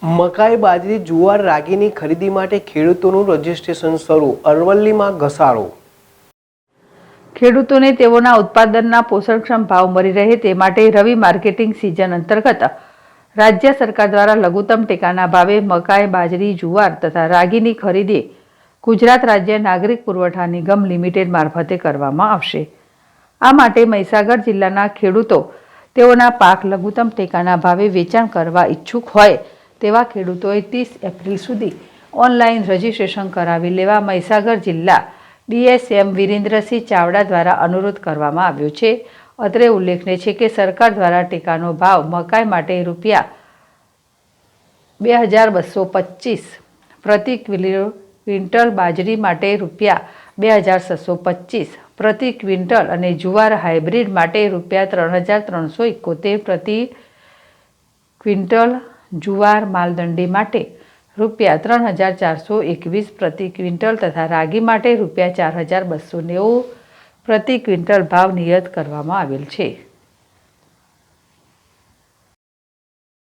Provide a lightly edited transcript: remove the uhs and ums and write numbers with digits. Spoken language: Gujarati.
મકાઈ, બાજરી, જુવાર, રાગીની ખરીદી માટે ખેડૂતોનું રજીસ્ટ્રેશન શરૂ. અરવલ્લીમાં ઘસારો. ખેડૂતોને તેઓના ઉત્પાદનના પોષણક્ષમ ભાવ મળી રહે તે માટે રવિ માર્કેટિંગ સિઝન અંતર્ગત રાજ્ય સરકાર દ્વારા લઘુત્તમ ટેકાના ભાવે મકાઈ, બાજરી, જુવાર તથા રાગીની ખરીદી ગુજરાત રાજ્ય નાગરિક પુરવઠા નિગમ લિમિટેડ મારફતે કરવામાં આવશે. આ માટે મહીસાગર જિલ્લાના ખેડૂતો તેઓના પાક લઘુત્તમ ટેકાના ભાવે વેચાણ કરવા ઈચ્છુક હોય તેવા ખેડૂતોએ 30 એપ્રિલ સુધી ઓનલાઈન રજીસ્ટ્રેશન કરાવી લેવા મહીસાગર જિલ્લા ડીએસએમ વિરેન્દ્રસિંહ ચાવડા દ્વારા અનુરોધ કરવામાં આવ્યો છે. અત્રે ઉલ્લેખનીય છે કે સરકાર દ્વારા ટેકાનો ભાવ મકાઈ માટે ₹2225 પ્રતિ ક્વિન્ટલ, બાજરી માટે ₹2625 પ્રતિ ક્વિન્ટલ અને જુવાર હાઇબ્રિડ માટે ₹3371 પ્રતિ ક્વિન્ટલ, જુવાર માલદંડી માટે ₹3421 પ્રતિ ક્વિન્ટલ તથા રાગી માટે ₹4290 પ્રતિ ક્વિન્ટલ ભાવ નિયત કરવામાં આવેલ છે.